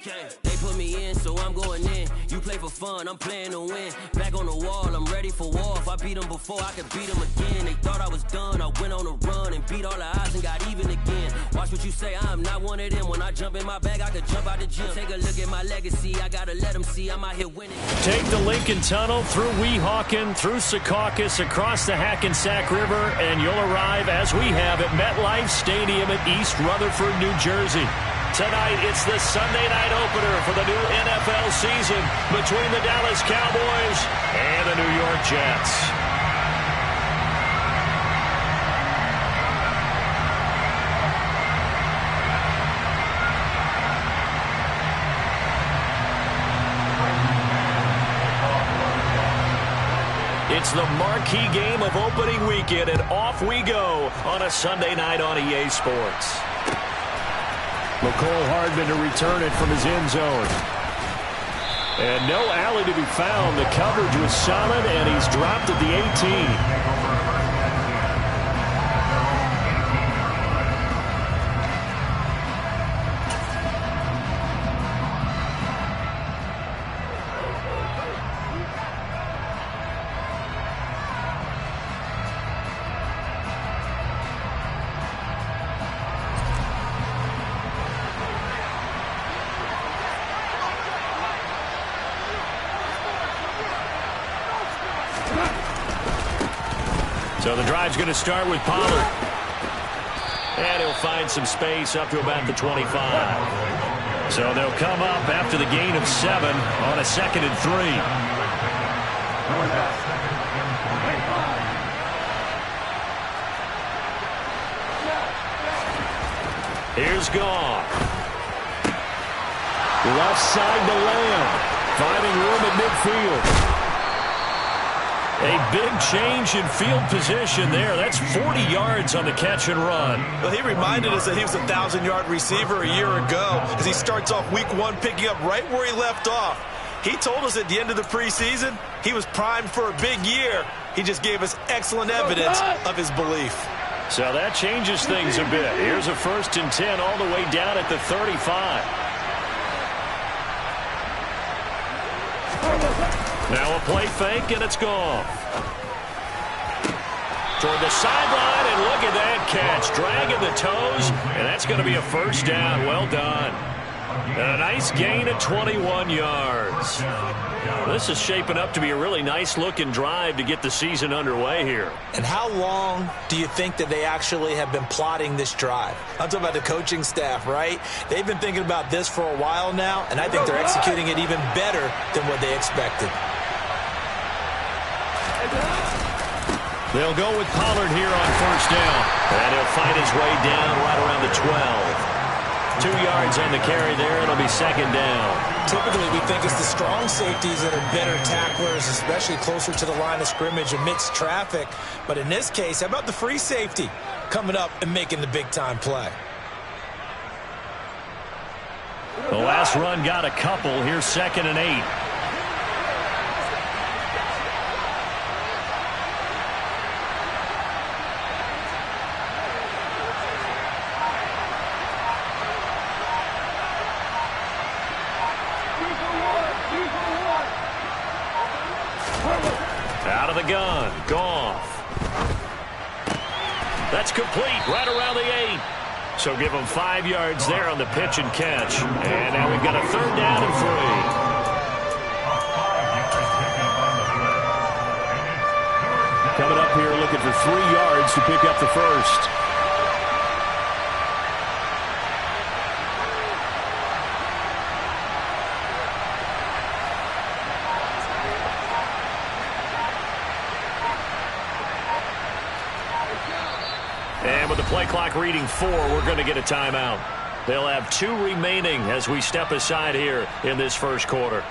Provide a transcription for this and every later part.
They put me in, so I'm going in. You play for fun, I'm playing to win. Back on the wall, I'm ready for war. If I beat them before, I could beat them again. They thought I was done, I went on a run and beat all the odds and got even again. Watch what you say, I'm not one of them. When I jump in my bag, I could jump out the gym. Take a look at my legacy, I gotta let them see I'm out here winning. Take the Lincoln Tunnel through Weehawken, through Secaucus, across the Hackensack River, and you'll arrive, as we have, at MetLife Stadium at East Rutherford, New Jersey. Tonight, it's the Sunday night opener for the new NFL season between the Dallas Cowboys and the New York Jets. It's the marquee game of opening weekend, and off we go on a Sunday night on EA Sports. McCole Hardman to return it from his end zone. And no alley to be found. The coverage was solid, and he's dropped at the 18. So the drive's going to start with Pollard. And he'll find some space up to about the 25. So they'll come up after the gain of 7 on a 2nd and 3. Here's Goff. Left side to Lamb. Finding room at midfield. A big change in field position there. That's 40 yards on the catch and run. Well, he reminded us that he was a 1,000-yard receiver a year ago as he starts off week 1 picking up right where he left off. He told us at the end of the preseason he was primed for a big year. He just gave us excellent evidence of his belief. So that changes things a bit. Here's a 1st and 10 all the way down at the 35. Now a play fake, and it's gone. Toward the sideline, and look at that catch. Dragging the toes, and that's going to be a 1st down. Well done. And a nice gain of 21 yards. This is shaping up to be a really nice-looking drive to get the season underway here. And how long do you think that they actually have been plotting this drive? I'm talking about the coaching staff, right? They've been thinking about this for a while now, and I think they're executing it even better than what they expected. They'll go with Pollard here on 1st down. And he'll find his way down right around the 12. 2 yards on the carry there. It'll be 2nd down. Typically, we think it's the strong safeties that are better tacklers, especially closer to the line of scrimmage amidst traffic. But in this case, how about the free safety coming up and making the big-time play? The last run got a couple. Here's 2nd and 8. Out of the gun, Goff. That's complete, right around the 8. So give them 5 yards there on the pitch and catch. And now we've got a 3rd down and 3. Coming up here looking for 3 yards to pick up the 1st. And with the play clock reading 4, we're going to get a timeout. They'll have 2 remaining as we step aside here in this 1st quarter.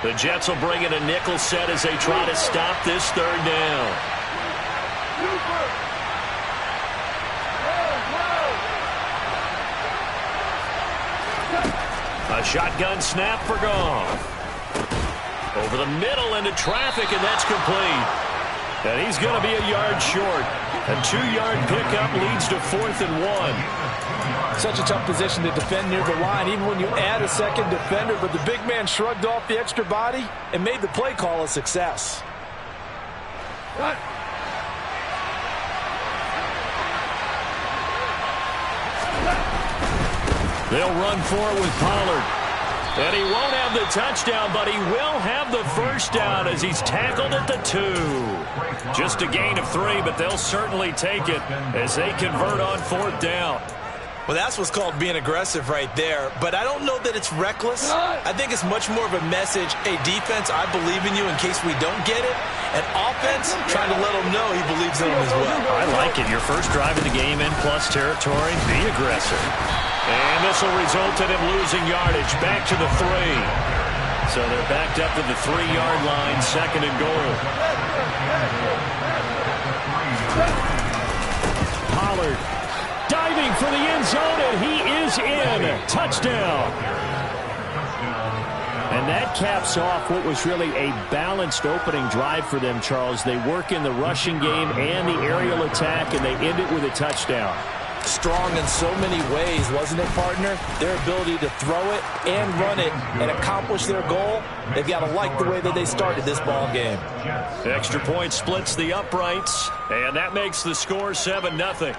The Jets will bring in a nickel set as they try to stop this 3rd down. A shotgun snap for Goff. Over the middle into traffic, and that's complete. And he's going to be a yard short. A 2-yard pickup leads to 4th and 1. Such a tough position to defend near the line, even when you add a second defender, but the big man shrugged off the extra body and made the play call a success. They'll run for it with Pollard. And he won't have the touchdown, but he will have the first down as he's tackled at the 2. Just a gain of 3, but they'll certainly take it as they convert on 4th down. Well, that's what's called being aggressive right there. But I don't know that it's reckless. I think it's much more of a message, hey, defense, I believe in you in case we don't get it. And offense, trying to let him know he believes in him as well. I like it. Your first drive of the game in plus territory, be aggressive. And this will result in him losing yardage back to the 3. So they're backed up to the 3-yard line, 2nd and goal. Pollard diving for the end zone, and he is in. Touchdown. And that caps off what was really a balanced opening drive for them, Charles. They work in the rushing game and the aerial attack, and they end it with a touchdown. Strong in so many ways, wasn't it, partner? Their ability to throw it and run it and accomplish their goal, they've got to like the way that they started this ball game. Extra point splits the uprights, and that makes the score 7-0.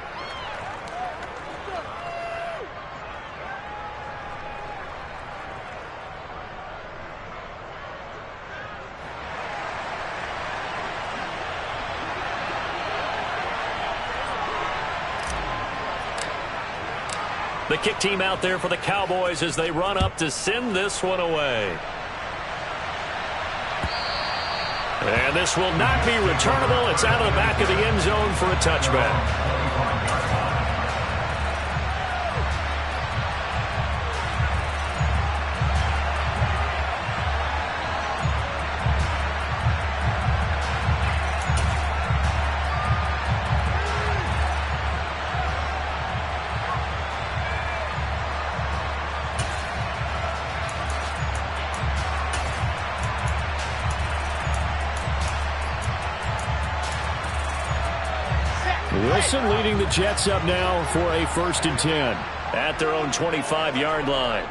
The kick team out there for the Cowboys as they run up to send this one away. And this will not be returnable. It's out of the back of the end zone for a touchback. Wilson leading the Jets up now for a 1st and 10 at their own 25-yard line.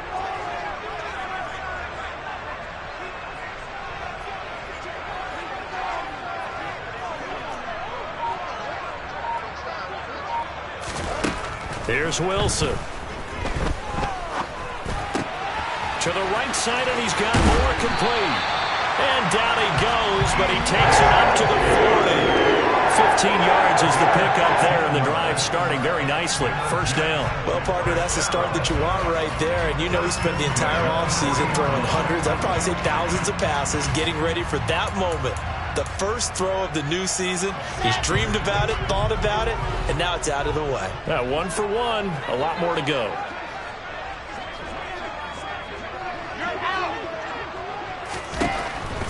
Here's Wilson. To the right side, and he's got more complete. And down he goes, but he takes it up to the 40. 15 yards is the pickup there, and the drive starting very nicely. 1st down. Well, partner, that's the start that you want right there. And you know he spent the entire offseason throwing hundreds, I'd probably say thousands of passes, getting ready for that moment. The first throw of the new season. He's dreamed about it, thought about it, and now it's out of the way. 1 for 1. A lot more to go.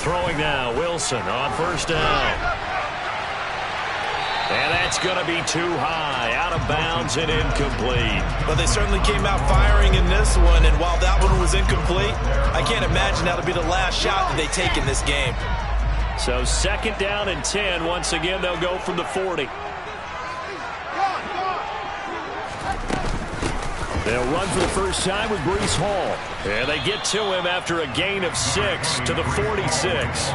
Throwing now, Wilson on 1st down. And that's going to be too high, out of bounds and incomplete. But they certainly came out firing in this one, and while that one was incomplete, I can't imagine that'll be the last shot that they take in this game. So 2nd down and 10. Once again, they'll go from the 40. They'll run for the first time with Breece Hall. And they get to him after a gain of 6 to the 46.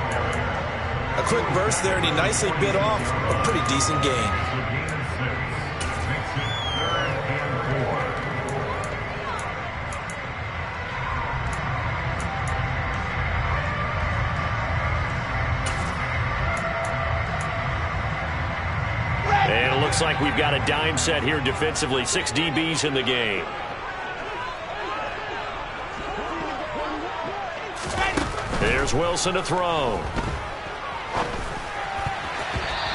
A quick burst there, and he nicely bit off a pretty decent gain. And it looks like we've got a dime set here defensively. 6 DBs in the game. There's Wilson to throw.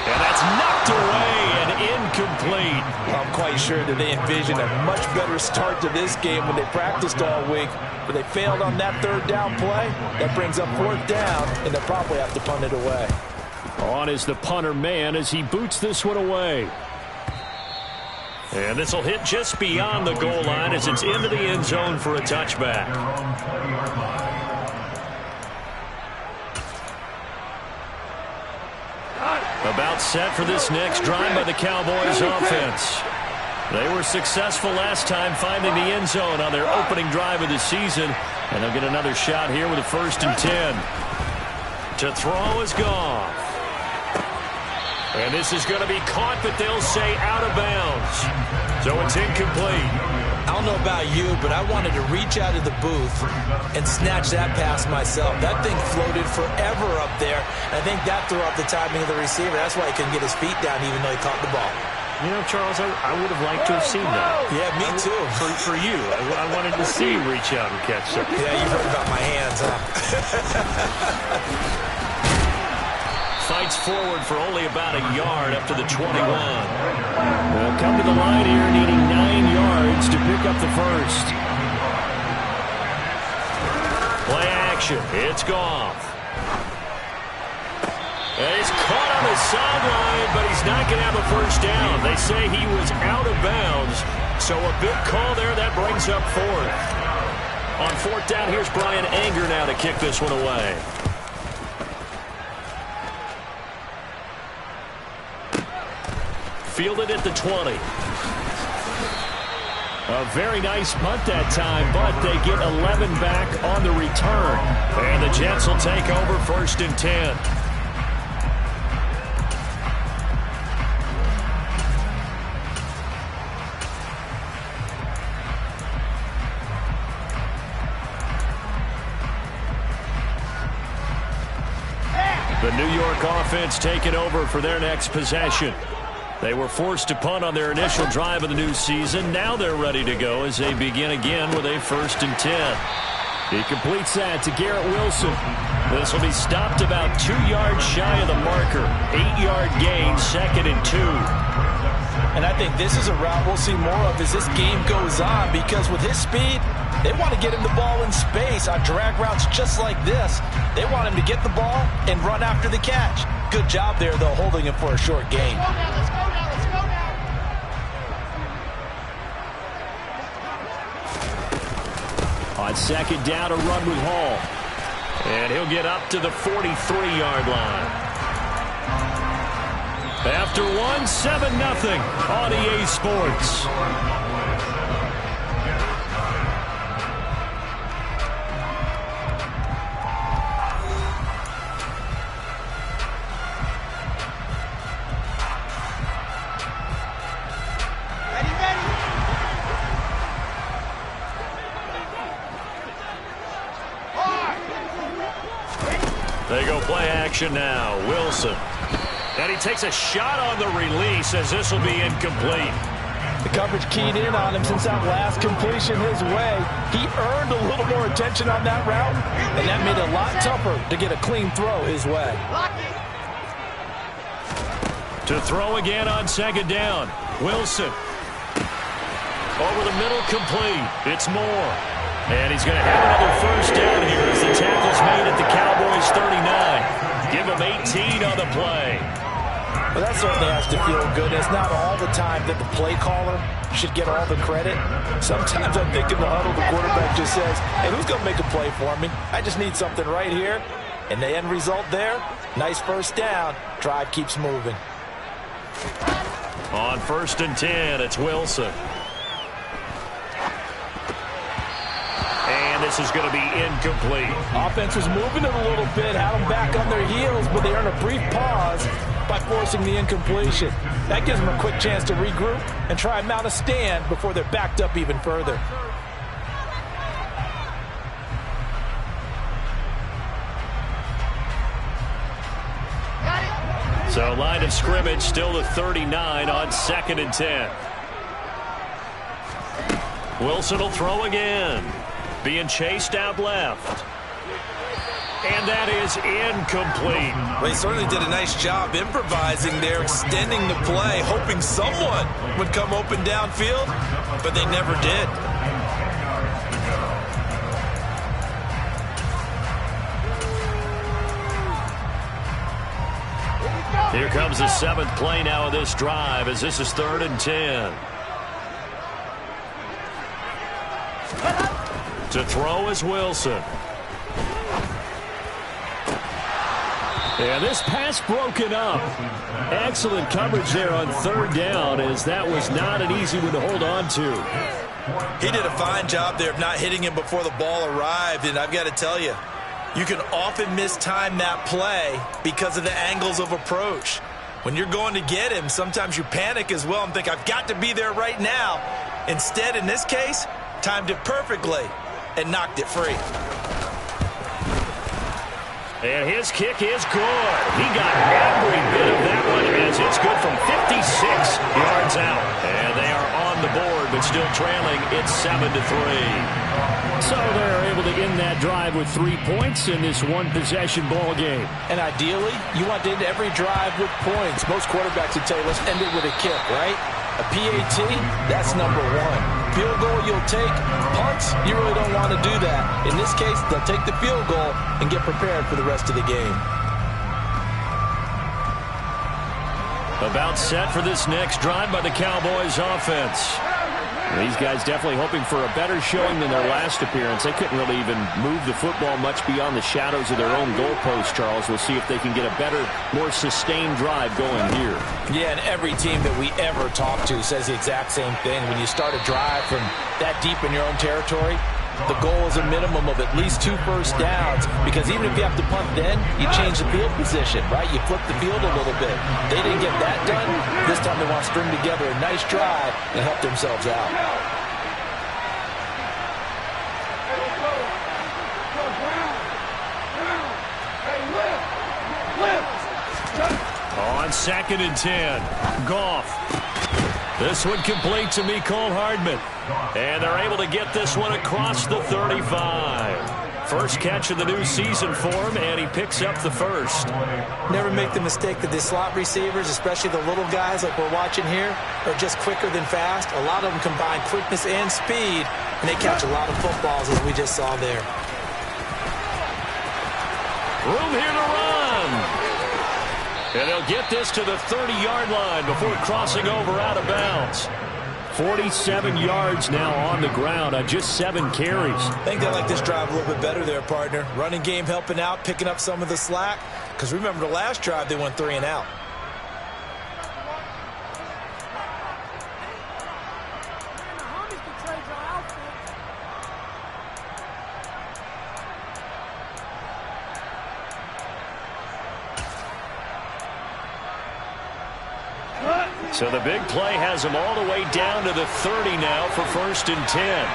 And that's knocked away and incomplete. I'm quite sure that they envisioned a much better start to this game when they practiced all week. But they failed on that 3rd down play. That brings up 4th down, and they'll probably have to punt it away. On is the punter man as he boots this one away. And this will hit just beyond the goal line as it's into the end zone for a touchback. About set for this next drive by the Cowboys offense. They were successful last time finding the end zone on their opening drive of the season, and they'll get another shot here with a 1st and 10. To throw is Goff. And this is going to be caught, but they'll say out of bounds. So it's incomplete. I don't know about you, but I wanted to reach out of the booth and snatch that pass myself. That thing floated forever up there. I think that threw off the timing of the receiver. That's why he couldn't get his feet down even though he caught the ball. You know, Charles, I would have liked to have seen that. Yeah, me too. For you. I wanted to see you reach out and catch something. Yeah, you've heard about my hands, huh? Fights forward for only about a yard up to the 21. They'll come to the line here needing 9 yards to pick up the first. Play action. It's Goff. And he's caught on the sideline, but he's not going to have a first down. They say he was out of bounds. So a big call there. That brings up 4th. On 4th down, here's Brian Anger now to kick this one away. Fielded at the 20. A very nice punt that time, but they get 11 back on the return. And the Jets will take over 1st and 10. The New York offense taking over for their next possession. They were forced to punt on their initial drive of the new season. Now they're ready to go as they begin again with a 1st and 10. He completes that to Garrett Wilson. This will be stopped about 2 yards shy of the marker. 8-yard gain, 2nd and 2. And I think this is a route we'll see more of as this game goes on, because with his speed, they want to get him the ball in space on drag routes just like this. They want him to get the ball and run after the catch. Good job there, though, holding him for a short gain. Let's go now. On 2nd down, a run with Hall. And he'll get up to the 43-yard line. After 7-0 on EA Sports. They go play action now. Wilson. And he takes a shot on the release as this will be incomplete. The coverage keyed in on him since that last completion his way. He earned a little more attention on that route, and that made it a lot tougher to get a clean throw his way. To throw again on 2nd down. Wilson. Over the middle, complete. It's Moore. And he's going to have another first down here as the tackle's made at the Cowboys 39. Give him 18 on the play. Well, that certainly has to feel good. It's not all the time that the play caller should get all the credit. Sometimes I'm thinking the huddle, the quarterback just says, hey, who's going to make a play for me? I just need something right here. And the end result there, nice first down. Drive keeps moving. On 1st and 10, it's Wilson. And this is going to be incomplete. Offense was moving it a little bit, had them back on their heels, but they earned a brief pause by forcing the incompletion. That gives them a quick chance to regroup and try and mount a stand before they're backed up even further. So line of scrimmage still the 39 on 2nd and 10. Wilson will throw again. Being chased out left. And that is incomplete. Well, he certainly did a nice job improvising there, extending the play, hoping someone would come open downfield, but they never did. Here comes the 7th play now of this drive as this is 3rd and 10. To throw is Wilson. And this pass broken up. Excellent coverage there on third down, as that was not an easy one to hold on to. He did a fine job there of not hitting him before the ball arrived, and I've got to tell you, you can often mistime that play because of the angles of approach. When you're going to get him, sometimes you panic as well and think, I've got to be there right now. Instead, in this case, timed it perfectly and knocked it free. And his kick is good. He got every bit of that one as it's good from 56 yards out. And they are on the board, but still trailing. It's 7-3. So they're able to end that drive with 3 points in this one-possession ball game. And ideally, you want to end every drive with points. Most quarterbacks would tell you, let's end it with a kick, right? A PAT, that's number one. Field goal you'll take. Punts, you really don't want to do that. In this case, they'll take the field goal and get prepared for the rest of the game. About set for this next drive by the Cowboys offense. These guys definitely hoping for a better showing than their last appearance. They couldn't really even move the football much beyond the shadows of their own goalpost, Charles. We'll see if they can get a better, more sustained drive going here. Yeah, and every team that we ever talk to says the exact same thing. When you start a drive from that deep in your own territory, the goal is a minimum of at least 2 first downs, because even if you have to punt then, you change the field position, right? You flip the field a little bit. They didn't get that done. This time they want to string together a nice drive and help themselves out. On 2nd and 10, Goff. This one complete to Mecole Hardman. And they're able to get this one across the 35. First catch of the new season for him, and he picks up the first. Never make the mistake that the slot receivers, especially the little guys like we're watching here, are just quicker than fast. A lot of them combine quickness and speed, and they catch a lot of footballs, as we just saw there. Room here to run. And they'll get this to the 30-yard line before crossing over out of bounds. 47 yards now on the ground on just 7 carries. I think they like this drive a little bit better there, partner. Running game helping out, picking up some of the slack. Because remember the last drive, they went 3 and out. So the big play has them all the way down to the 30 now for 1st and 10.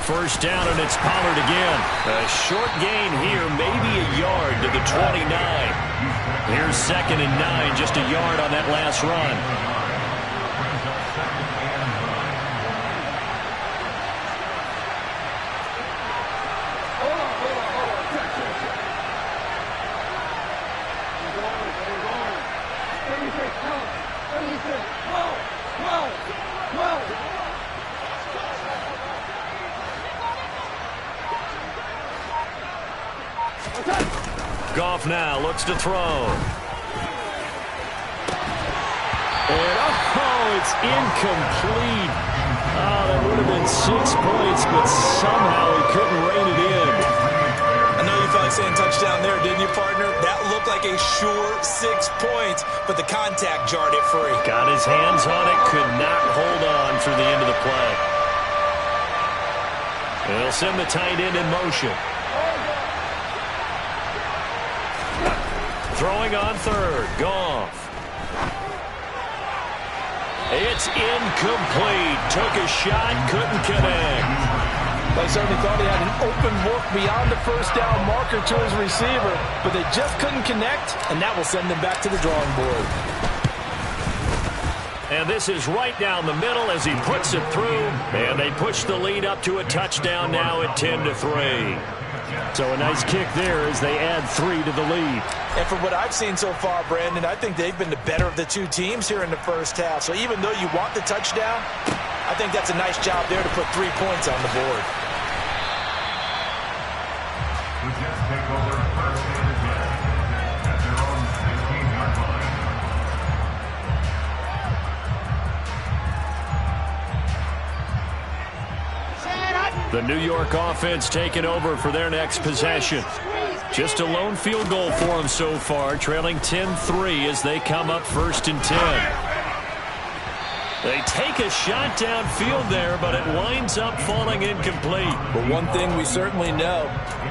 First down, and it's Pollard again. A short gain here, maybe a yard to the 29. Here's 2nd and 9, just a yard on that last run. Goff now looks to throw. And it's incomplete. That would have been 6 points, but somehow he couldn't rein it in. I know you felt like saying touchdown there, didn't you, partner? That looked like a sure 6 points, but the contact jarred it free. Got his hands on it, could not hold on through the end of the play. They'll send the tight end in motion. Throwing on 3rd, Goff. It's incomplete. Took a shot, couldn't connect. They certainly thought he had an open look beyond the first down marker to his receiver, but they just couldn't connect, and that will send them back to the drawing board. And this is right down the middle as he puts it through, and they push the lead up to a touchdown now at 10-3. So a nice kick there as they add 3 to the lead. And from what I've seen so far, Brandon, I think they've been the better of the 2 teams here in the first half. So even though you want the touchdown, I think that's a nice job there to put 3 points on the board. The Jets take over 1st and 10 at their own 16-yard line. The New York offense taking over for their next possession. Just a lone field goal for them so far, trailing 10-3 as they come up 1st and 10. They take a shot downfield there, but it winds up falling incomplete. But one thing we certainly know,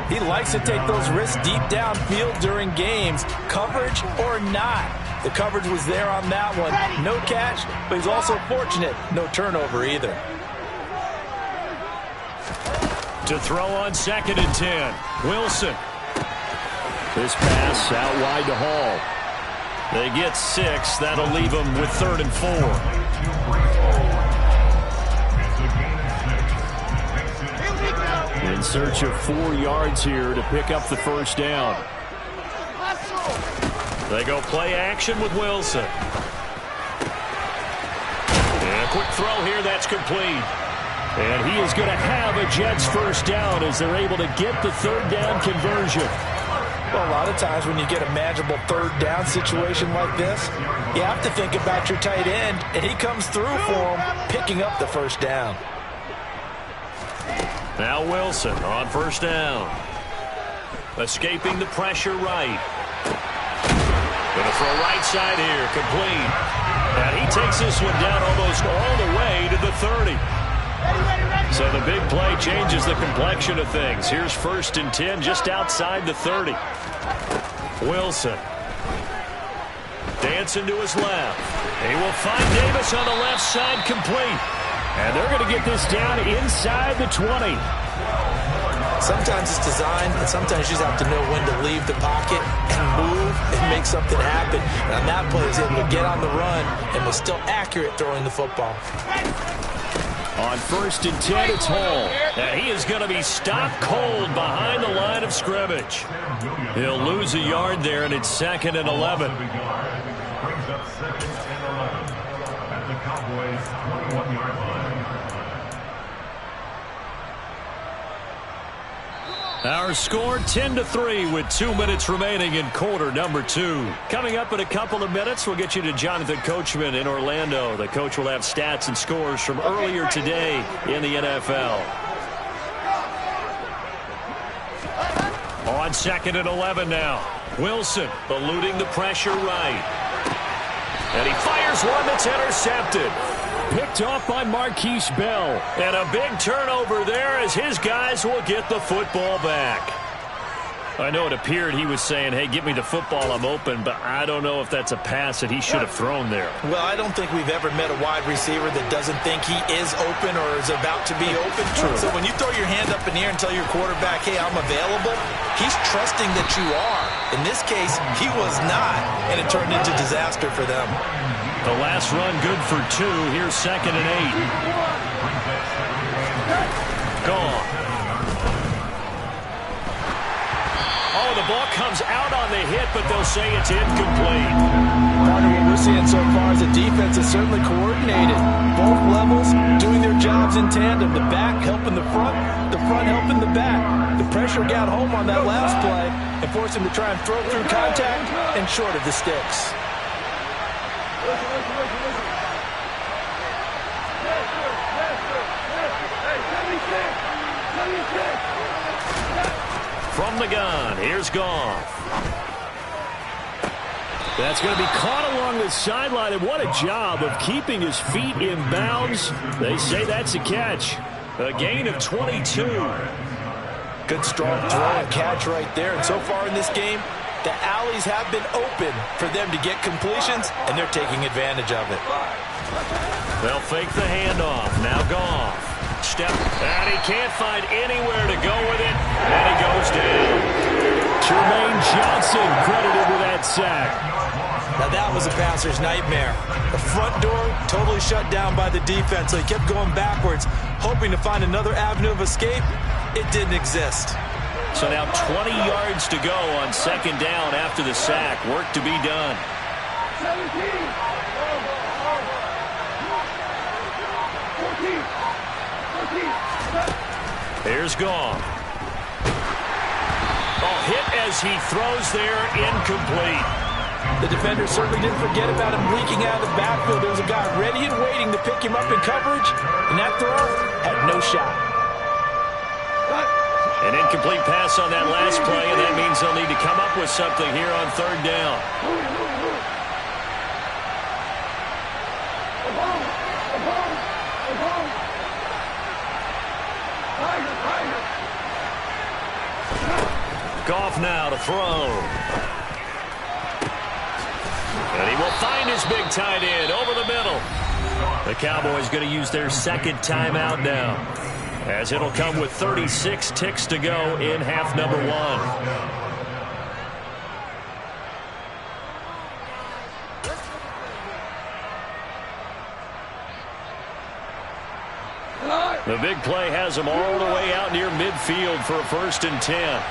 he likes to take those risks deep downfield during games, coverage or not. The coverage was there on that one. No catch, but he's also fortunate. No turnover either. To throw on 2nd and 10, Wilson. This pass out wide to Hall. They get 6. That'll leave them with 3rd and 4. In search of 4 yards here to pick up the 1st down. They go play action with Wilson. And a quick throw here, that's complete. And he is going to have a Jets 1st down as they're able to get the 3rd down conversion. Well, a lot of times when you get a manageable 3rd down situation like this, you have to think about your tight end, and he comes through for him, picking up the 1st down. Now Wilson on 1st down. Escaping the pressure right. Going to throw right side here, complete. And he takes this one down almost all the way to the 30. So the big play changes the complexion of things. Here's 1st and 10 just outside the 30. Wilson. Dancing to his left. He will find Davis on the left side, complete. And they're going to get this down inside the 20. Sometimes it's designed, and sometimes you just have to know when to leave the pocket and move and make something happen. And on that play, he's able to get on the run and was still accurate throwing the football. On 1st and 10, it's Hall. And he is going to be stopped cold behind the line of scrimmage. He'll lose a yard there, and it's 2nd and 11. Brings up 2nd and 11 at the Cowboys' 21-yard line. Our score 10-3 with 2 minutes remaining in quarter number 2. Coming up in a couple of minutes, we'll get you to Jonathan Coachman in Orlando. The coach will have stats and scores from earlier today in the NFL. On 2nd and 11 now. Wilson eluding the pressure right. And he fires one that's intercepted. Picked off by Marquise Bell. And a big turnover there as his guys will get the football back. I know it appeared he was saying, hey, get me the football, I'm open, but I don't know if that's a pass that he should have thrown there. Well, I don't think we've ever met a wide receiver that doesn't think he is open or is about to be open. True. So when you throw your hand up in the air and tell your quarterback, hey, I'm available, he's trusting that you are. In this case, he was not, and it turned into disaster for them. The last run good for 2. Here's 2nd and 8. Gone. Oh, the ball comes out on the hit, but they'll say it's incomplete. Part of what we're seeing so far is the defense is certainly coordinated. Both levels doing their jobs in tandem. The back helping the front helping the back. The pressure got home on that last play and forced him to try and throw through contact and short of the sticks. From the gun, here's Goff. That's going to be caught along the sideline, and what a job of keeping his feet in bounds. They say that's a catch. A gain of 22. Good strong throw and catch right there. And so far in this game, the alleys have been open for them to get completions, and they're taking advantage of it. They'll fake the handoff. Now Goff. Step, and he can't find anywhere to go with it, and he goes down. Jermaine Johnson credited with that sack. Now that was a passer's nightmare. The front door totally shut down by the defense, so he kept going backwards, hoping to find another avenue of escape. It didn't exist. So now 20 yards to go on 2nd down after the sack. Work to be done. 17. Here's Goff. Oh, hit as he throws there, incomplete. The defender certainly didn't forget about him leaking out of the backfield. There was a guy ready and waiting to pick him up in coverage, and that throw had no shot. An incomplete pass on that last play, and that means they'll need to come up with something here on third down. Goff now to throw. And he will find his big tight end over the middle. The Cowboys going to use their second timeout now, as it'll come with 36 ticks to go in half number one. The big play has them all the way out near midfield for a 1st and 10.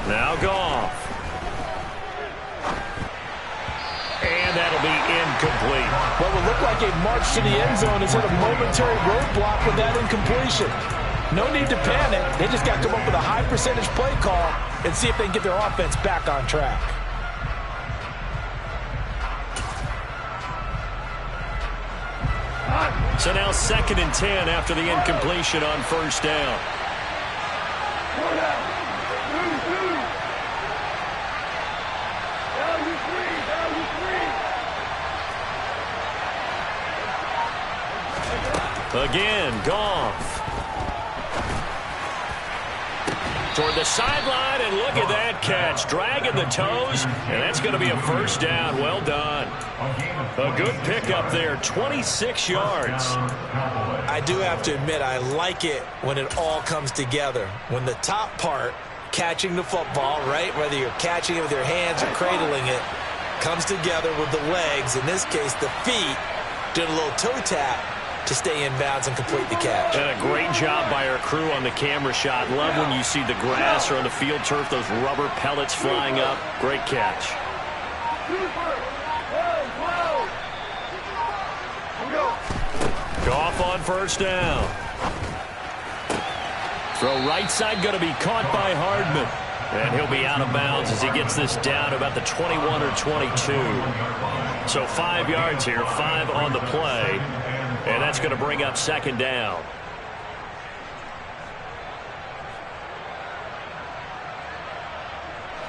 Now Goff. And that'll be incomplete. What would look like a march to the end zone is hit a momentary roadblock with that incompletion. No need to panic. They just got to come up with a high percentage play call and see if they can get their offense back on track. So now 2nd and 10 after the incompletion on 1st down. Again, Goff. Toward the sideline, and look at that catch. Dragging the toes, and that's going to be a 1st down. Well done. A good pickup there, 26 yards. I do have to admit, I like it when it all comes together. When the top part, catching the football, right, whether you're catching it with your hands or cradling it, comes together with the legs. In this case, the feet, did a little toe tap to stay in bounds and complete the catch. And a great job by our crew on the camera shot. Love when you see the grass or on the field turf, those rubber pellets flying up. Great catch. Goff on 1st down. Throw right side going to be caught by Hardman. And he'll be out of bounds as he gets this down about the 21 or 22. So 5 yards here, 5 on the play. And that's going to bring up 2nd down.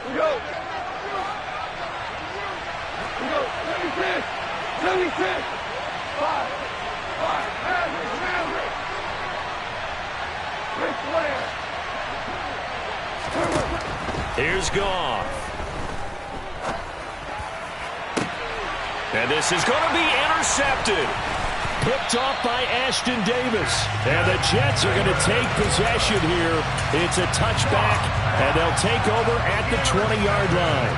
We go. 76. 5. Here's Goff. And this is going to be intercepted. Picked off by Ashton Davis. And the Jets are going to take possession here. It's a touchback, and they'll take over at the 20-yard line.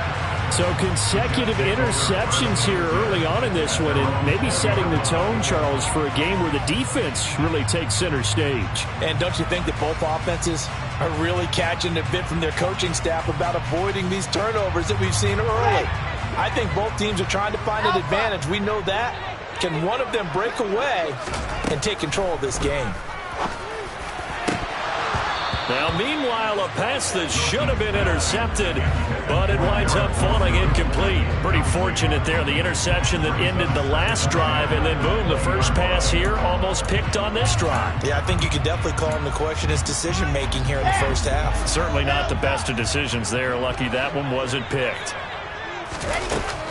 So consecutive interceptions here early on in this one, and maybe setting the tone, Charles, for a game where the defense really takes center stage. And don't you think that both offenses are really catching a bit from their coaching staff about avoiding these turnovers that we've seen early? I think both teams are trying to find an advantage. We know that. Can one of them break away and take control of this game? Now, meanwhile, a pass that should have been intercepted, but it winds up falling incomplete. Pretty fortunate there, the interception that ended the last drive, and then boom, the first pass here almost picked on this drive. Yeah, I think you could definitely call him to question his decision-making here in the first half. Certainly not the best of decisions there. Lucky that one wasn't picked.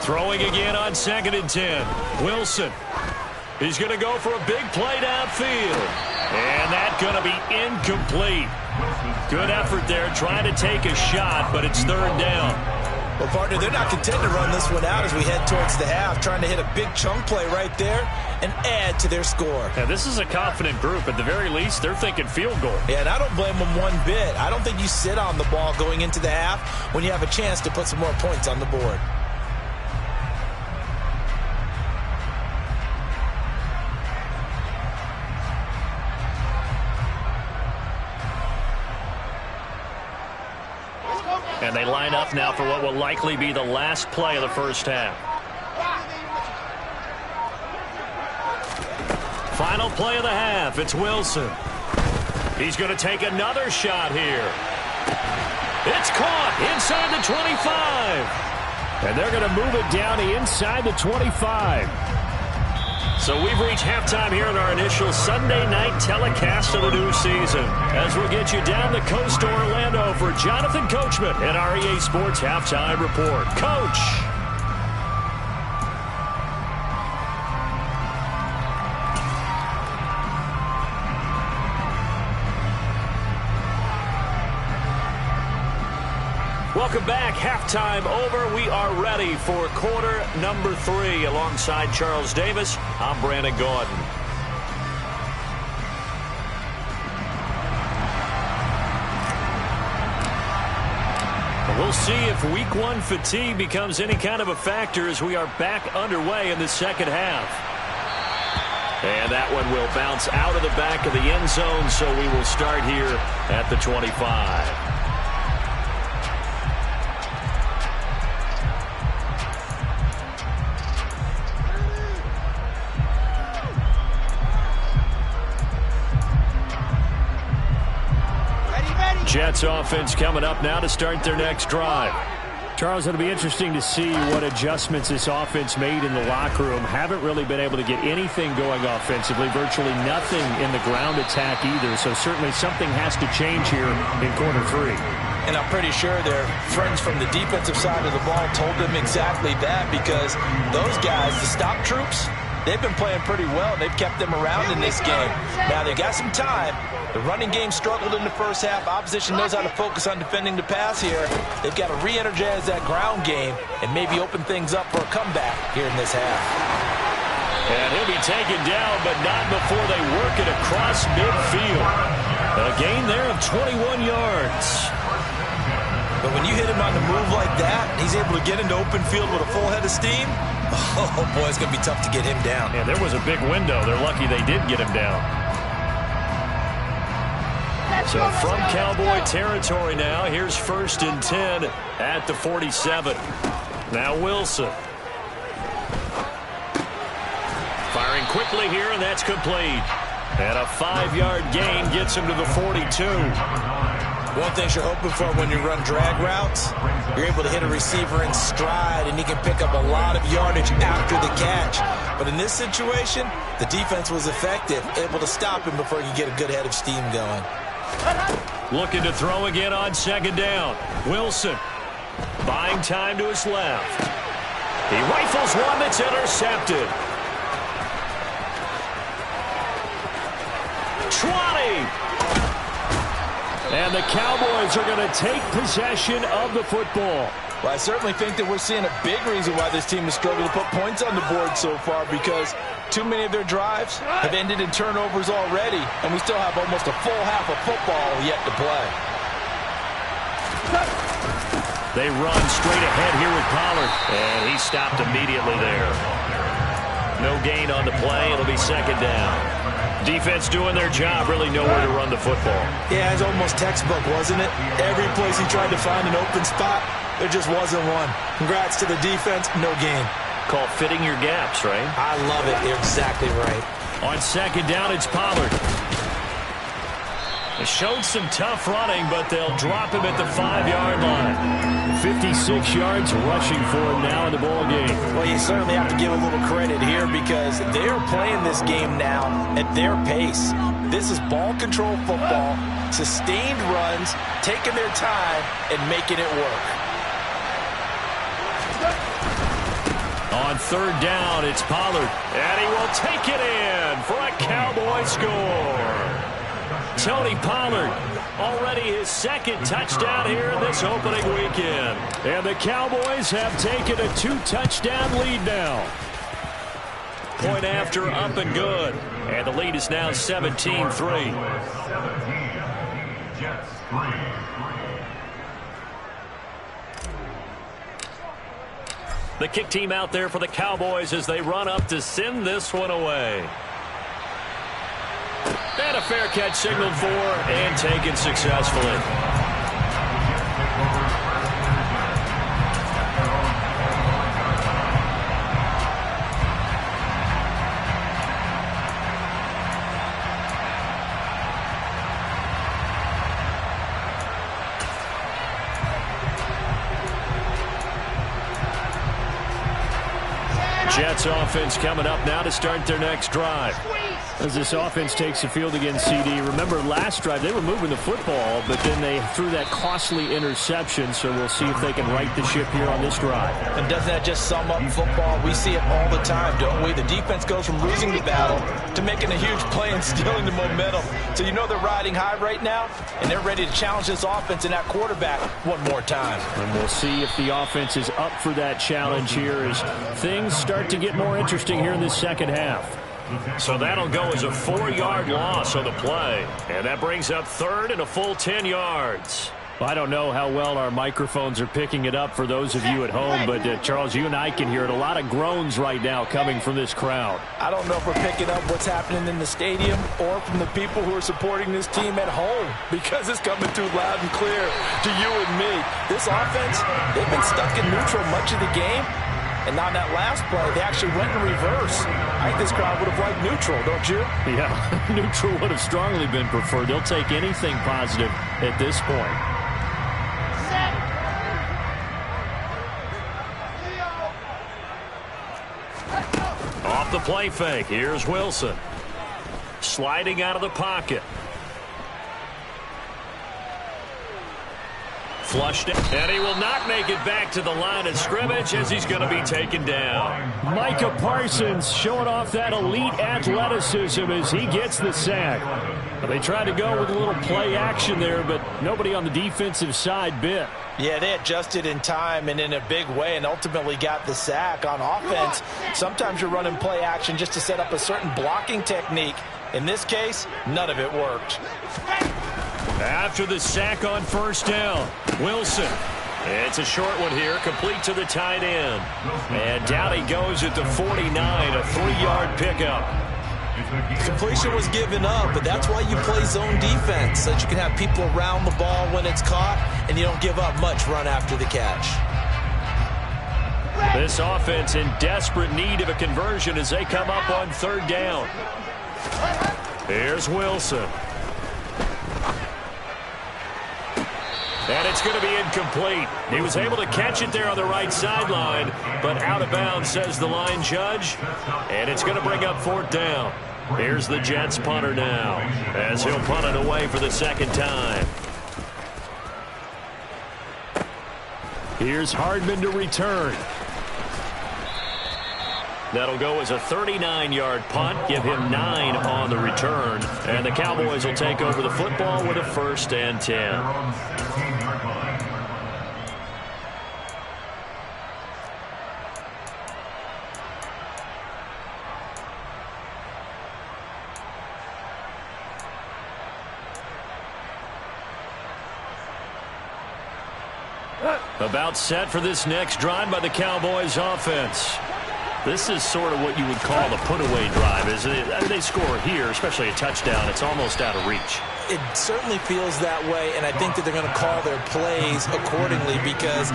Throwing again on 2nd and 10. Wilson. He's going to go for a big play downfield. And that's going to be incomplete. Good effort there, trying to take a shot, but it's 3rd down. Well, partner, they're not content to run this one out as we head towards the half, trying to hit a big chunk play right there and add to their score. Now, this is a confident group. At the very least, they're thinking field goal. Yeah, and I don't blame them one bit. I don't think you sit on the ball going into the half when you have a chance to put some more points on the board. And they line up now for what will likely be the last play of the first half. Final play of the half. It's Wilson. He's going to take another shot here. It's caught inside the 25. And they're going to move it down to inside the 25. So we've reached halftime here in our initial Sunday night telecast of the new season. As we'll get you down the coast to Orlando for Jonathan Coachman and our EA Sports Halftime Report. Coach! Welcome back. Halftime over. We are ready for quarter number 3. Alongside Charles Davis, I'm Brandon Gaudin. We'll see if week 1 fatigue becomes any kind of a factor as we are back underway in the second half. And that one will bounce out of the back of the end zone, so we will start here at the 25. Jets offense coming up now to start their next drive. Charles, it'll be interesting to see what adjustments this offense made in the locker room. Haven't really been able to get anything going offensively, virtually nothing in the ground attack either. So certainly something has to change here in quarter 3. And I'm pretty sure their friends from the defensive side of the ball told them exactly that, because those guys, the stop troops, they've been playing pretty well. They've kept them around in this game. Now they've got some time. The running game struggled in the first half. Opposition knows how to focus on defending the pass here. They've got to re-energize that ground game and maybe open things up for a comeback here in this half. And he'll be taken down, but not before they work it across midfield. A gain there of 21 yards. But when you hit him on the move like that, he's able to get into open field with a full head of steam. Oh, boy, it's going to be tough to get him down. Yeah, there was a big window. They're lucky they did get him down. So from Cowboy territory now, here's 1st and 10 at the 47. Now Wilson. Firing quickly here, and that's complete. And a 5-yard gain gets him to the 42. One thing you're hoping for when you run drag routes, you're able to hit a receiver in stride, and he can pick up a lot of yardage after the catch. But in this situation, the defense was effective, able to stop him before he could get a good head of steam going. Looking to throw again on 2nd down. Wilson buying time to his left. He rifles one that's intercepted. 20. And the Cowboys are going to take possession of the football. Well, I certainly think that we're seeing a big reason why this team has struggled to put points on the board so far, because too many of their drives have ended in turnovers already, and we still have almost a full half of football yet to play. They run straight ahead here with Pollard, and he stopped immediately there. No gain on the play. It'll be 2nd down. Defense doing their job, really nowhere to run the football. Yeah, it's almost textbook, wasn't it? Every place he tried to find an open spot, there just wasn't one. Congrats to the defense, no gain. Called fitting your gaps, right? I love it. You're exactly right. On 2nd down, it's Pollard. They showed some tough running, but they'll drop him at the 5-yard line. 56 yards rushing for him now in the ball game. Well, you certainly have to give a little credit here, because they're playing this game now at their pace. This is ball control football, sustained runs, taking their time, and making it work. On 3rd down, it's Pollard, and he will take it in for a Cowboy score. Tony Pollard, already his 2nd touchdown here in this opening weekend. And the Cowboys have taken a 2-touchdown lead now. Point after, up and good. And the lead is now 17-3. 17, Jets 3. The kick team out there for the Cowboys as they run up to send this one away. And a fair catch signaled for and taken successfully. Jets offense coming up now to start their next drive. As this offense takes the field against CD, remember last drive they were moving the football, but then they threw that costly interception, so we'll see if they can right the ship here on this drive. And doesn't that just sum up football? We see it all the time, don't we? The defense goes from losing the battle to making a huge play and stealing the momentum. So you know they're riding high right now, and they're ready to challenge this offense and that quarterback one more time. And we'll see if the offense is up for that challenge here as things start to get more interesting here in this second half. So that'll go as a 4-yard loss on the play. And that brings up third and a full 10 yards. I don't know how well our microphones are picking it up for those of you at home, but Charles, you and I can hear it. A lot of groans right now coming from this crowd. I don't know if we're picking up what's happening in the stadium or from the people who are supporting this team at home, because it's coming through loud and clear to you and me. This offense, they've been stuck in neutral much of the game. And on that last play, they actually went in reverse. I think this crowd would have liked neutral, don't you? Yeah, neutral would have strongly been preferred. They'll take anything positive at this point. Off the play fake, here's Wilson. Sliding out of the pocket. Flushed it, and he will not make it back to the line of scrimmage as he's going to be taken down. Micah Parsons showing off that elite athleticism as he gets the sack. They tried to go with a little play action there, but nobody on the defensive side bit. Yeah, they adjusted in time and in a big way and ultimately got the sack. On offense, sometimes you're running play action just to set up a certain blocking technique. In this case, none of it worked. After the sack on first down, Wilson. It's a short one here, complete to the tight end. And down he goes at the 49, a 3-yard pickup. Completion was given up, but that's why you play zone defense, so that you can have people around the ball when it's caught, and you don't give up much run after the catch. This offense in desperate need of a conversion as they come up on third down. Here's Wilson. And it's going to be incomplete. He was able to catch it there on the right sideline, but out of bounds, says the line judge. And it's going to bring up fourth down. Here's the Jets punter now, as he'll punt it away for the second time. Here's Hardman to return. That'll go as a 39-yard punt, give him 9 on the return. And the Cowboys will take over the football with a 1st and 10. About set for this next drive by the Cowboys offense. This is sort of what you would call a put-away drive, isn't it? I mean, they score here, especially a touchdown. It's almost out of reach. It certainly feels that way, and I think that they're going to call their plays accordingly, because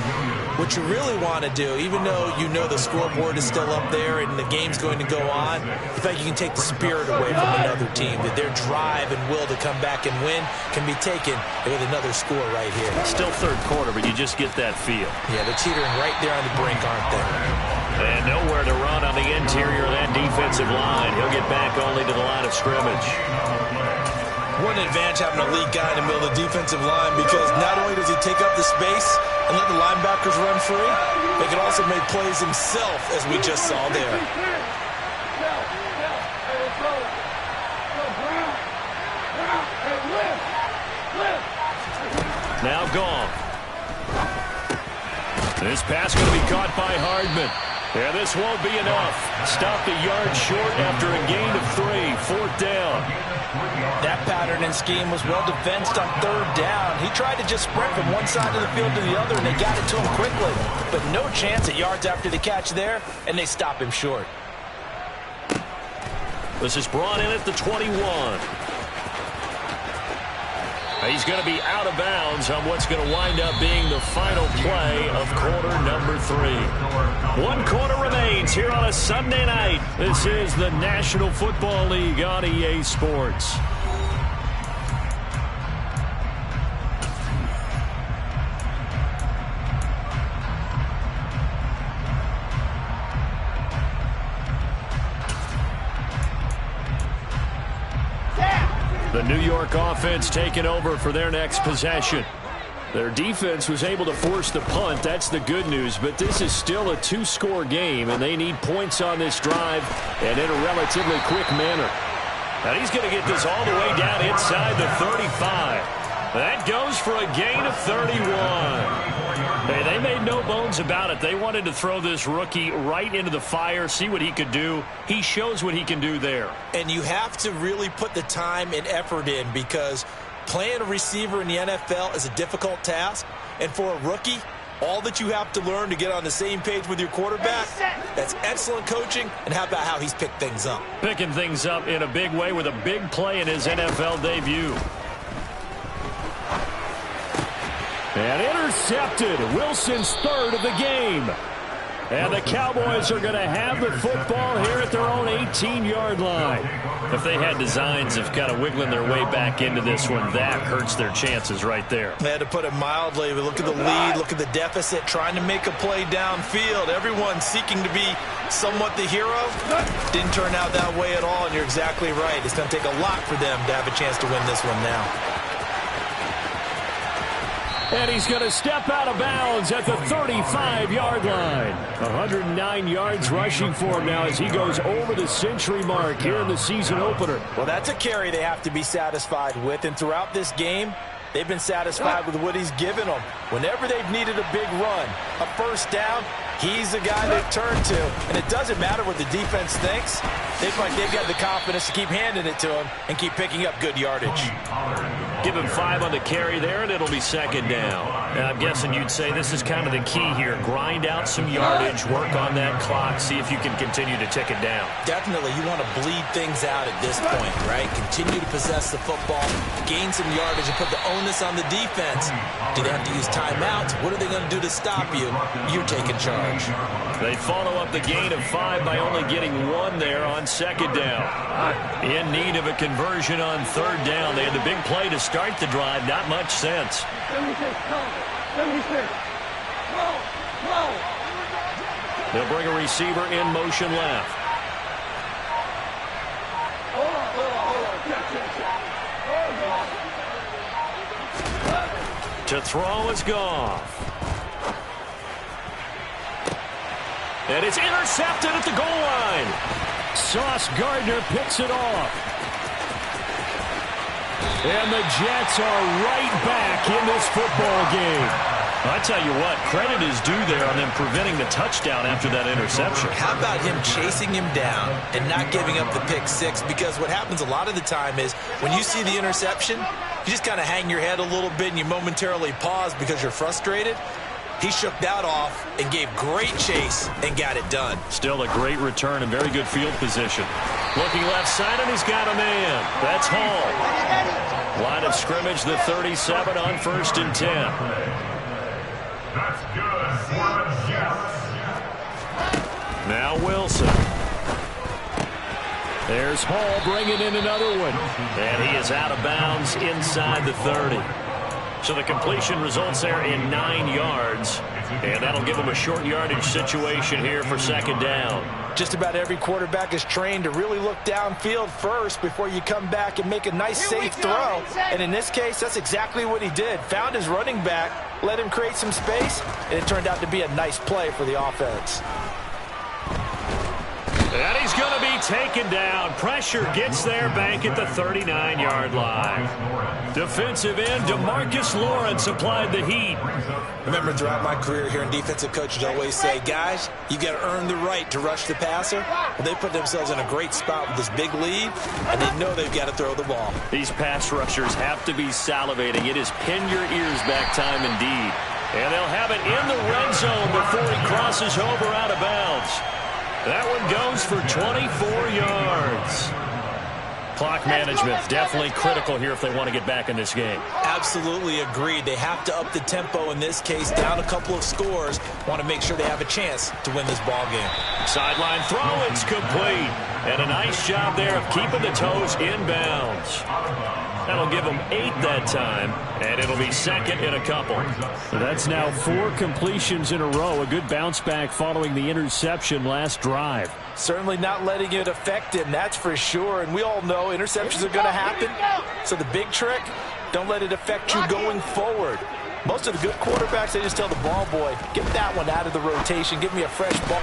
what you really want to do, even though you know the scoreboard is still up there and the game's going to go on, in fact, you can take the spirit away from another team, that their drive and will to come back and win can be taken with another score right here. Still third quarter, but you just get that feel. Yeah, they're teetering right there on the brink, aren't they? And nowhere to run on the interior of that defensive line. He'll get back only to the line of scrimmage. What an advantage having a lead guy in the middle of the defensive line, because not only does he take up the space and let the linebackers run free, but he can also make plays himself, as we just saw there. Now gone. This pass going to be caught by Hardman. Yeah, this won't be enough. Stopped a yard short after a gain of 3. 4th down. That pattern and scheme was well defensed on third down. He tried to just sprint from one side of the field to the other, and they got it to him quickly. But no chance at yards after the catch there, and they stop him short. This is brought in at the 21. He's going to be out of bounds on what's going to wind up being the final play of quarter number 3. 1 quarter remains here on a Sunday night. This is the National Football League on EA Sports. The New York offense taking over for their next possession. Their defense was able to force the punt. That's the good news. But this is still a two-score game, and they need points on this drive and in a relatively quick manner. And he's going to get this all the way down inside the 35. That goes for a gain of 31. Hey, they made no bones about it. They wanted to throw this rookie right into the fire, see what he could do. He shows what he can do there. And you have to really put the time and effort in, because playing a receiver in the NFL is a difficult task. And for a rookie, all that you have to learn to get on the same page with your quarterback, that's excellent coaching. And how about how he's picked things up? Picking things up in a big way with a big play in his NFL debut. And intercepted. Wilson's third of the game. And the Cowboys are going to have the football here at their own 18-yard line. If they had designs of kind of wiggling their way back into this one, that hurts their chances right there. They had to put it mildly. Look at the lead, look at the deficit, trying to make a play downfield. Everyone seeking to be somewhat the hero. Didn't turn out that way at all, and you're exactly right. It's going to take a lot for them to have a chance to win this one now. And he's going to step out of bounds at the 35-yard line. 109 yards rushing for him now as he goes over the century mark here in the season opener. Well, that's a carry they have to be satisfied with. And throughout this game, they've been satisfied with what he's given them. Whenever they've needed a big run, a first down, he's the guy they turn to. And it doesn't matter what the defense thinks. They've got the confidence to keep handing it to him and keep picking up good yardage. Give him 5 on the carry there, and it'll be second down. And I'm guessing you'd say this is kind of the key here. Grind out some yardage, work on that clock, see if you can continue to tick it down. Definitely. You want to bleed things out at this point, right? Continue to possess the football, gain some yardage, and put the onus on the defense. Do they have to use timeouts? What are they going to do to stop you? You're taking charge. They follow up the gain of 5 by only getting 1 there on second down. In need of a conversion on third down. They had the big play to start the drive. Not much sense. 76, 76. They'll bring a receiver in motion left. Hold on. To throw is Goff. And it's intercepted at the goal line. Sauce Gardner picks it off. And the Jets are right back in this football game. I tell you what, credit is due there on them preventing the touchdown after that interception. How about him chasing him down and not giving up the pick six? Because what happens a lot of the time is when you see the interception, you just kind of hang your head a little bit and you momentarily pause because you're frustrated. He shook that off and gave great chase and got it done. Still a great return and very good field position. Looking left side, and he's got a man. That's Hall. Line of scrimmage, the 37 on 1st and 10. That's good for the Jets. Now Wilson. There's Hall bringing in another one. And he is out of bounds inside the 30. So the completion results there in 9 yards. And that'll give him a short yardage situation here for second down. Just about every quarterback is trained to really look downfield first before you come back and make a nice, safe throw. And in this case, that's exactly what he did. Found his running back, let him create some space, and it turned out to be a nice play for the offense. And he's going to be taken down. Pressure gets there back at the 39-yard line. Defensive end DeMarcus Lawrence applied the heat. Remember, throughout my career here in defensive coaches always say, guys, you got to earn the right to rush the passer. Well, they put themselves in a great spot with this big lead, and they know they've got to throw the ball. These pass rushers have to be salivating. It is pin your ears back time indeed. And they'll have it in the red zone before he crosses over out of bounds. That one goes for 24 yards. Clock management definitely critical here if they want to get back in this game. Absolutely agreed. They have to up the tempo in this case, down a couple of scores. Want to make sure they have a chance to win this ball game. Sideline throw, it's complete. And a nice job there of keeping the toes inbounds. That'll give them 8 that time, and it'll be second in a couple. So that's now 4 completions in a row. A good bounce back following the interception last drive. Certainly not letting it affect him, that's for sure. And we all know interceptions are going to happen. So the big trick, don't let it affect you going forward. Most of the good quarterbacks, they just tell the ball boy, get that one out of the rotation, give me a fresh ball.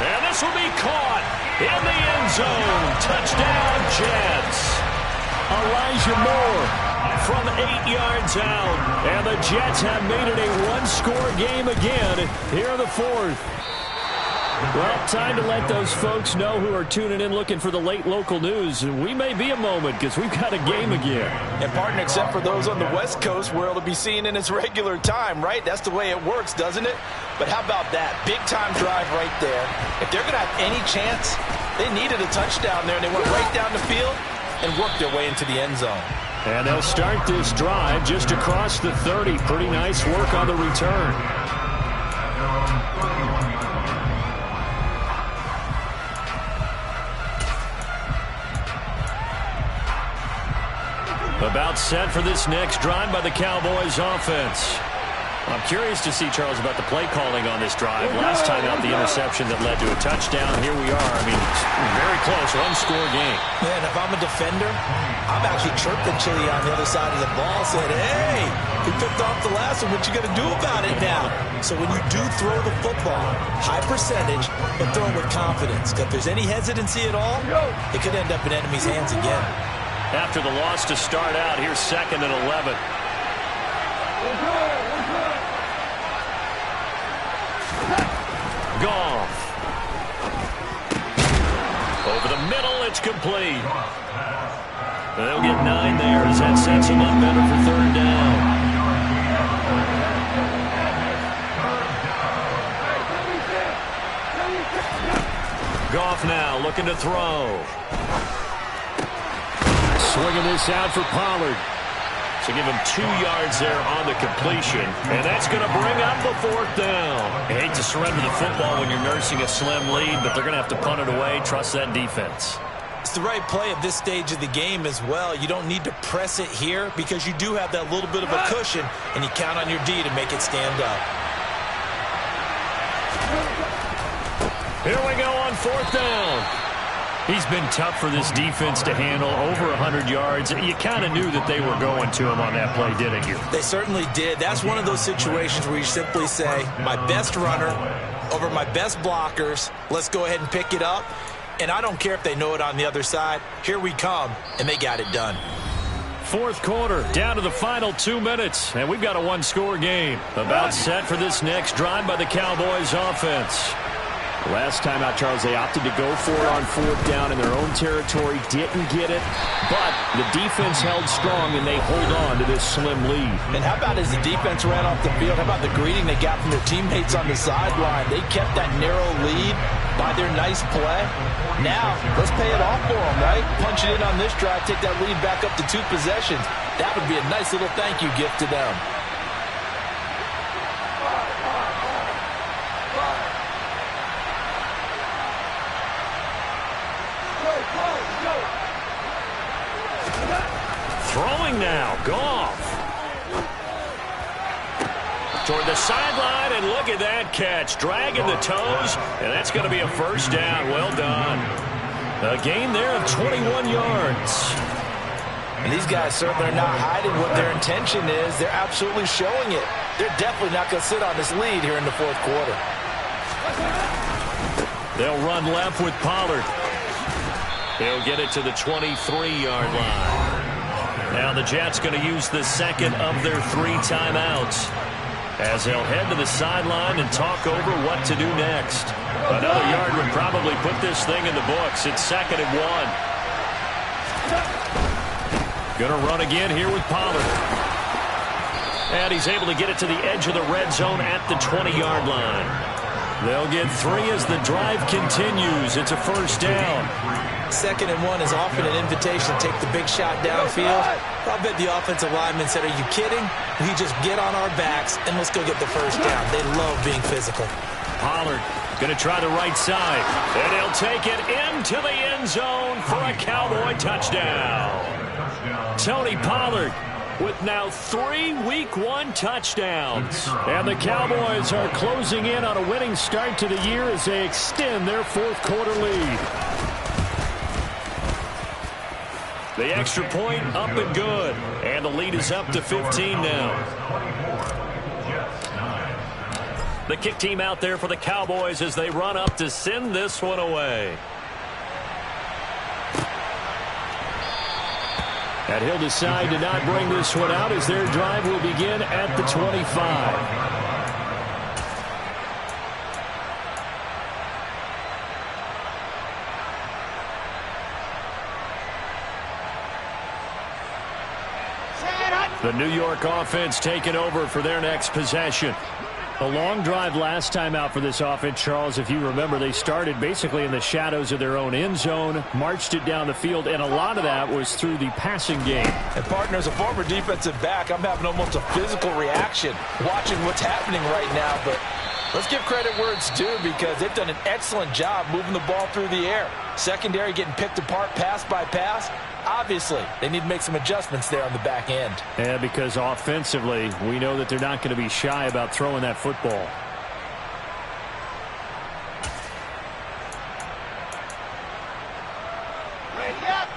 And this will be caught in the end zone. Touchdown, Jets. Elijah Moore from 8 yards out. And the Jets have made it a one-score game again here in the fourth. Well, time to let those folks know who are tuning in looking for the late local news. We may be a moment because we've got a game again. And partner, except for those on the West Coast where it'll be seen in its regular time, right? That's the way it works, doesn't it? But how about that? Big-time drive right there. If they're going to have any chance, they needed a touchdown there, and they went right down the field and worked their way into the end zone. And they'll start this drive just across the 30. Pretty nice work on the return. About set for this next drive by the Cowboys offense. I'm curious to see, Charles, about the play calling on this drive. Last time out, the interception that led to a touchdown. Here we are. I mean, very close, one-score game. Man, if I'm a defender, I'm actually chirping Chili on the other side of the ball, saying, hey, we picked off the last one. What you going to do about it now? So when you do throw the football, high percentage, but throw it with confidence. If there's any hesitancy at all, it could end up in enemy's hands again. After the loss to start out, here's 2nd and 11. Goff. Over the middle, it's complete. They'll get 9 there as that sets them up better for 3rd down. Goff now looking to throw. Swinging this out for Pollard. So give him 2 yards there on the completion. And that's going to bring up the 4th down. I hate to surrender the football when you're nursing a slim lead, but they're going to have to punt it away. Trust that defense. It's the right play at this stage of the game as well. You don't need to press it here because you do have that little bit of a cushion, and you count on your D to make it stand up. Here we go on 4th down. He's been tough for this defense to handle, over 100 yards. You kind of knew that they were going to him on that play, didn't you? They certainly did. That's one of those situations where you simply say, my best runner over my best blockers, let's go ahead and pick it up. And I don't care if they know it on the other side. Here we come, and they got it done. 4th quarter, down to the final 2 minutes, and we've got a one-score game. About set for this next drive by the Cowboys offense. Last time out, Charles, they opted to go for it on 4th down in their own territory. Didn't get it, but the defense held strong, and they hold on to this slim lead. And how about as the defense ran off the field, how about the greeting they got from their teammates on the sideline? They kept that narrow lead by their nice play. Now, let's pay it off for them, right? Punch it in on this drive, take that lead back up to 2 possessions. That would be a nice little thank you gift to them. Throwing now, Goff. Toward the sideline, and look at that catch. Dragging the toes, and that's going to be a 1st down. Well done. A gain there of 21 yards. And these guys certainly are not hiding what their intention is. They're absolutely showing it. They're definitely not going to sit on this lead here in the 4th quarter. They'll run left with Pollard. He'll get it to the 23-yard line. Now the Jets going to use the 2nd of their 3 timeouts as they'll head to the sideline and talk over what to do next. Another yard would probably put this thing in the books. It's 2nd and 1. Going to run again here with Pollard. And he's able to get it to the edge of the red zone at the 20-yard line. They'll get 3 as the drive continues. It's a 1st down. 2nd and 1 is often an invitation to take the big shot downfield. I bet the offensive lineman said, are you kidding? We just get on our backs and let's go get the 1st down. They love being physical. Pollard going to try the right side. And he'll take it into the end zone for a Cowboy touchdown. Tony Pollard with now 3 Week 1 touchdowns. And the Cowboys are closing in on a winning start to the year as they extend their fourth quarter lead. The extra point up and good. And the lead is up to 15 now. The kick team out there for the Cowboys as they run up to send this one away. And he'll decide to not bring this one out as their drive will begin at the 25. The New York offense taking over for their next possession. A long drive last time out for this offense, Charles. If you remember, they started basically in the shadows of their own end zone, marched it down the field, and a lot of that was through the passing game. And, partner, as a former defensive back, I'm having almost a physical reaction watching what's happening right now. But let's give credit where it's due because they've done an excellent job moving the ball through the air. Secondary getting picked apart pass by pass. Obviously, they need to make some adjustments there on the back end. Yeah, because offensively, we know that they're not going to be shy about throwing that football.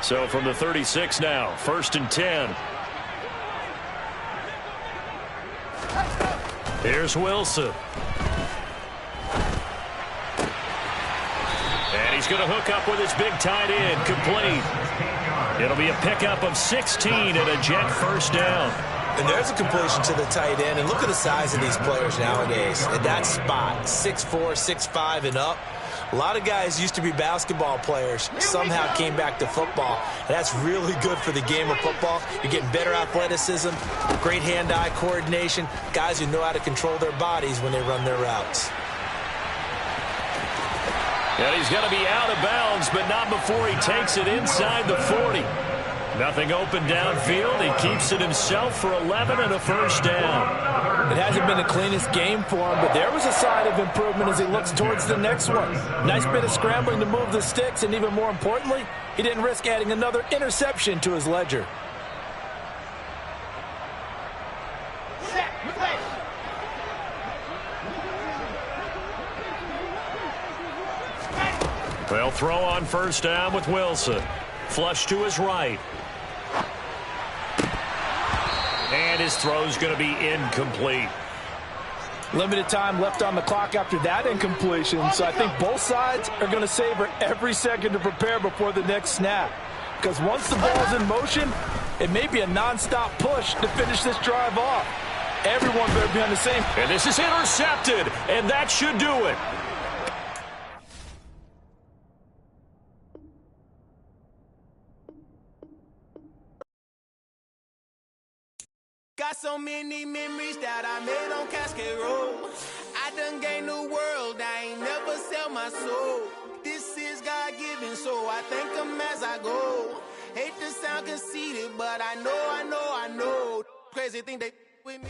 So from the 36 now, 1st and 10. Here's Wilson. And he's going to hook up with his big tight end, complete. It'll be a pickup of 16 and a Jet first down. And there's a completion to the tight end. And look at the size of these players nowadays. At that spot, 6'4", 6'5", and up. A lot of guys used to be basketball players, somehow came back to football. And that's really good for the game of football. You're getting better athleticism, great hand-eye coordination, guys who know how to control their bodies when they run their routes. And he's going to be out of bounds, but not before he takes it inside the 40. Nothing open downfield. He keeps it himself for 11 and a first down. It hasn't been the cleanest game for him, but there was a sign of improvement as he looks towards the next one. Nice bit of scrambling to move the sticks, and even more importantly, he didn't risk adding another interception to his ledger. They'll throw on first down with Wilson. Flush to his right. And his throw's going to be incomplete. Limited time left on the clock after that incompletion, so I think both sides are going to savor every second to prepare before the next snap. Because once the ball's in motion, it may be a non-stop push to finish this drive off. Everyone better be on the same. And this is intercepted, and that should do it. Got so many memories that I made on Cascade Road. I done gained the world, I ain't never sell my soul. This is God-given, so I thank him as I go. Hate to sound conceited, but I know. Crazy thing they with me.